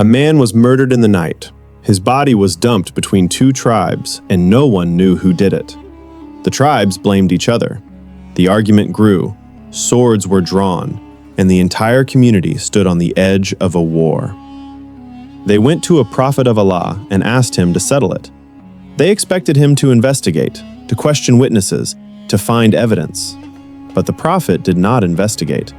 A man was murdered in the night. His body was dumped between two tribes, and no one knew who did it. The tribes blamed each other. The argument grew, swords were drawn, and the entire community stood on the edge of a war. They went to a prophet of Allah and asked him to settle it. They expected him to investigate, to question witnesses, to find evidence. But the prophet did not investigate.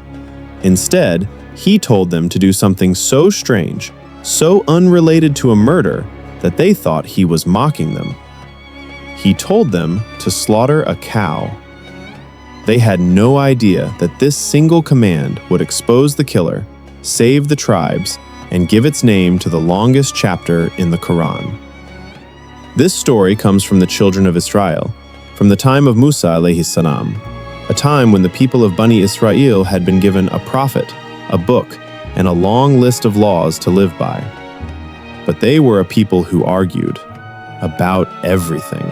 Instead, he told them to do something so strange, so unrelated to a murder, that they thought he was mocking them. He told them to slaughter a cow. They had no idea that this single command would expose the killer, save the tribes, and give its name to the longest chapter in the Quran. This story comes from the children of Israil, from the time of Musa alayhi salam, a time when the people of Bani Israil had been given a prophet, a book, and a long list of laws to live by. But they were a people who argued about everything,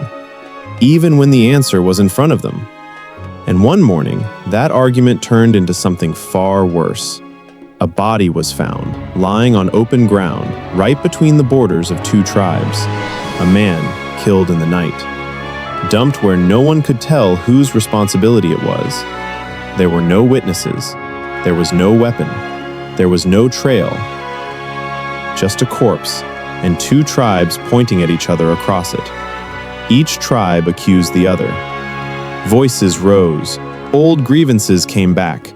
even when the answer was in front of them. And one morning, that argument turned into something far worse. A body was found, lying on open ground, right between the borders of two tribes. A man killed in the night, dumped where no one could tell whose responsibility it was. There were no witnesses. There was no weapon. There was no trail. Just a corpse, and two tribes pointing at each other across it. Each tribe accused the other. Voices rose, old grievances came back,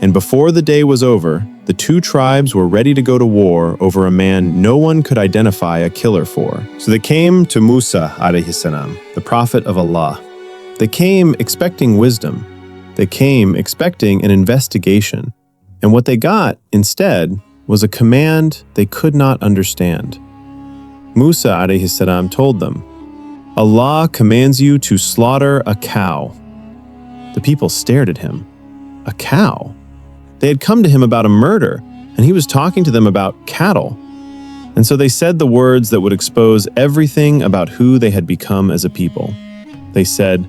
and before the day was over, the two tribes were ready to go to war over a man no one could identify a killer for. So they came to Musa alayhi salam, the prophet of Allah. They came expecting wisdom. They came expecting an investigation. And what they got, instead, was a command they could not understand. Musa alayhi salam told them, Allah commands you to slaughter a cow. The people stared at him. A cow? They had come to him about a murder, and he was talking to them about cattle. And so they said the words that would expose everything about who they had become as a people. They said,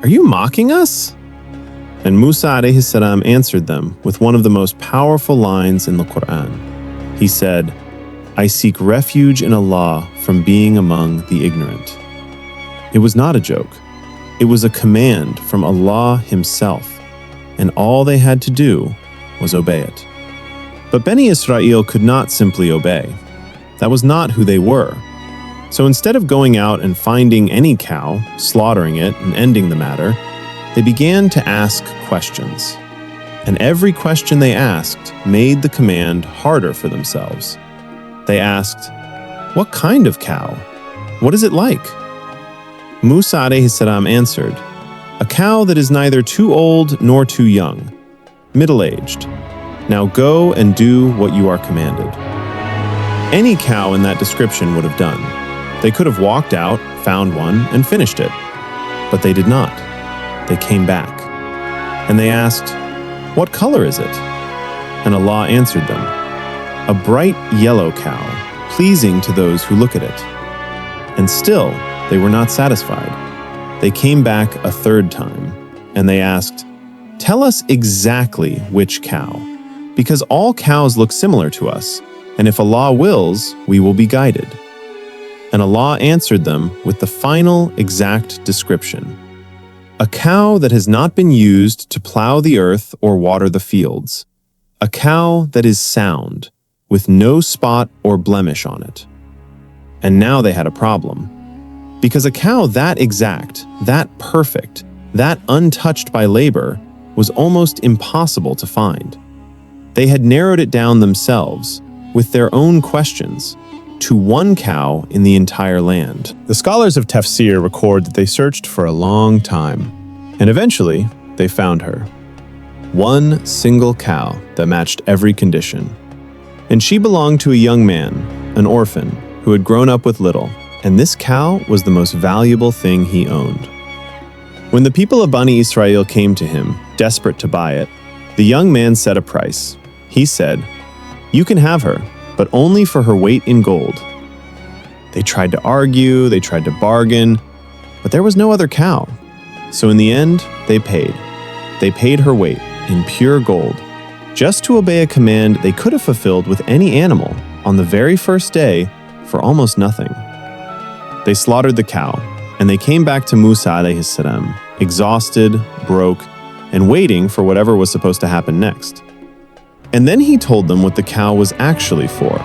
"Are you mocking us?" And Musa alayhi salam answered them with one of the most powerful lines in the Quran. He said, "I seek refuge in Allah from being among the ignorant." It was not a joke. It was a command from Allah Himself, and all they had to do was obey it. But Bani Israil could not simply obey. That was not who they were. So instead of going out and finding any cow, slaughtering it, and ending the matter, they began to ask questions. And every question they asked made the command harder for themselves. They asked, "What kind of cow? What is it like?" Musa alayhi salam answered, "A cow that is neither too old nor too young, middle-aged. Now go and do what you are commanded." Any cow in that description would have done. They could have walked out, found one, and finished it. But they did not. They came back. And they asked, "What color is it?" And Allah answered them, "A bright yellow cow, pleasing to those who look at it." And still, they were not satisfied. They came back a third time, and they asked, "Tell us exactly which cow, because all cows look similar to us, and if Allah wills, we will be guided." And Allah answered them with the final exact description. A cow that has not been used to plow the earth or water the fields. A cow that is sound, with no spot or blemish on it. And now they had a problem. Because a cow that exact, that perfect, that untouched by labor, was almost impossible to find. They had narrowed it down themselves, with their own questions, to one cow in the entire land. The scholars of Tafsir record that they searched for a long time, and eventually they found her. One single cow that matched every condition. And she belonged to a young man, an orphan, who had grown up with little, and this cow was the most valuable thing he owned. When the people of Bani Israil came to him, desperate to buy it, the young man set a price. He said, "You can have her, but only for her weight in gold." They tried to argue, they tried to bargain, but there was no other cow. So in the end, they paid. They paid her weight in pure gold, just to obey a command they could have fulfilled with any animal, on the very first day, for almost nothing. They slaughtered the cow, and they came back to Musa alayhi salam, exhausted, broke, and waiting for whatever was supposed to happen next. And then he told them what the cow was actually for.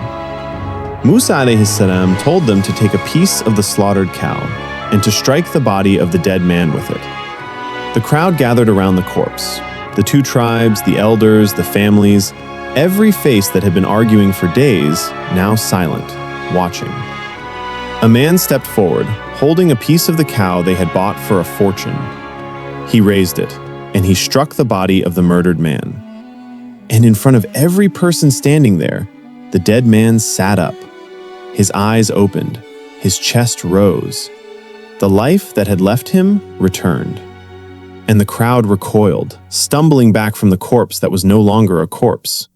Musa alayhi salam told them to take a piece of the slaughtered cow and to strike the body of the dead man with it. The crowd gathered around the corpse. The two tribes, the elders, the families, every face that had been arguing for days, now silent, watching. A man stepped forward, holding a piece of the cow they had bought for a fortune. He raised it, and he struck the body of the murdered man. And in front of every person standing there, the dead man sat up. His eyes opened, his chest rose. The life that had left him returned. And the crowd recoiled, stumbling back from the corpse that was no longer a corpse.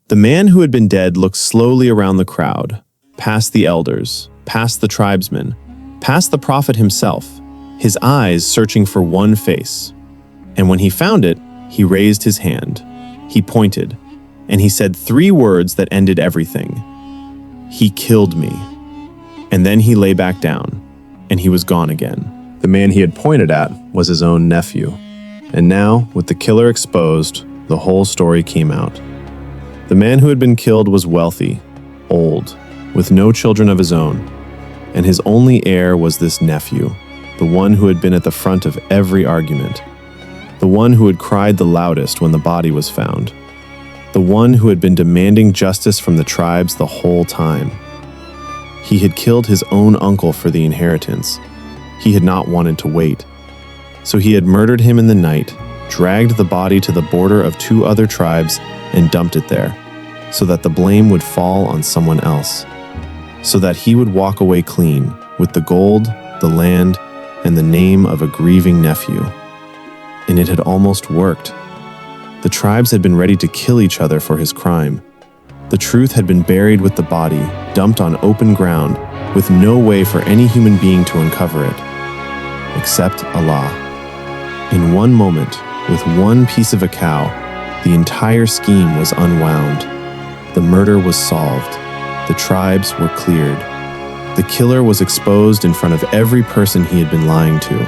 The man who had been dead looked slowly around the crowd, past the elders, past the tribesmen, past the prophet himself, his eyes searching for one face. And when he found it, he raised his hand. He pointed, and he said 3 words that ended everything. He killed me. And then he lay back down, and he was gone again. The man he had pointed at was his own nephew. And now, with the killer exposed, the whole story came out. The man who had been killed was wealthy, old, with no children of his own, and his only heir was this nephew, the one who had been at the front of every argument, the one who had cried the loudest when the body was found, the one who had been demanding justice from the tribes the whole time. He had killed his own uncle for the inheritance. He had not wanted to wait. So he had murdered him in the night, dragged the body to the border of 2 other tribes, and dumped it there, so that the blame would fall on someone else, so that he would walk away clean with the gold, the land, and the name of a grieving nephew. And it had almost worked. The tribes had been ready to kill each other for his crime. The truth had been buried with the body, dumped on open ground, with no way for any human being to uncover it, except Allah. In one moment, with one piece of a cow, the entire scheme was unwound. The murder was solved. The tribes were cleared. The killer was exposed in front of every person he had been lying to.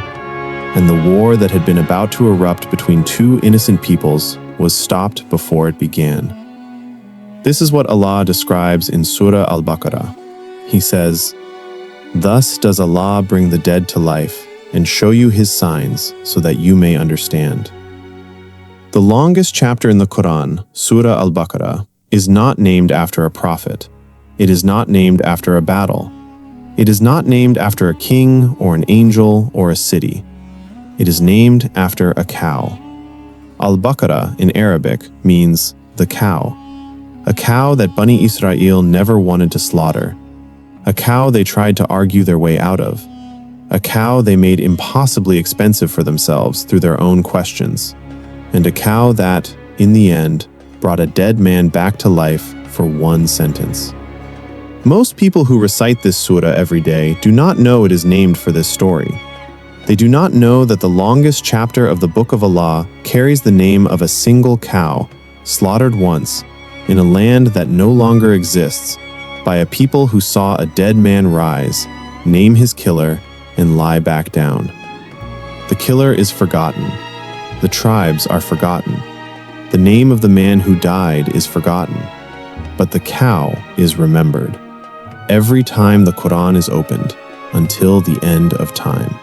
And the war that had been about to erupt between 2 innocent peoples was stopped before it began. This is what Allah describes in Surah Al-Baqarah. He says, "Thus does Allah bring the dead to life and show you His signs so that you may understand." The longest chapter in the Quran, Surah Al-Baqarah, is not named after a prophet. It is not named after a battle. It is not named after a king or an angel or a city. It is named after a cow. Al-Baqarah in Arabic means the cow. A cow that Bani Israil never wanted to slaughter. A cow they tried to argue their way out of. A cow they made impossibly expensive for themselves through their own questions. And a cow that, in the end, brought a dead man back to life for one sentence. Most people who recite this surah every day do not know it is named for this story. They do not know that the longest chapter of the Book of Allah carries the name of a single cow, slaughtered once, in a land that no longer exists, by a people who saw a dead man rise, name his killer, and lie back down. The killer is forgotten. The tribes are forgotten. The name of the man who died is forgotten. But the cow is remembered. Every time the Quran is opened, until the end of time.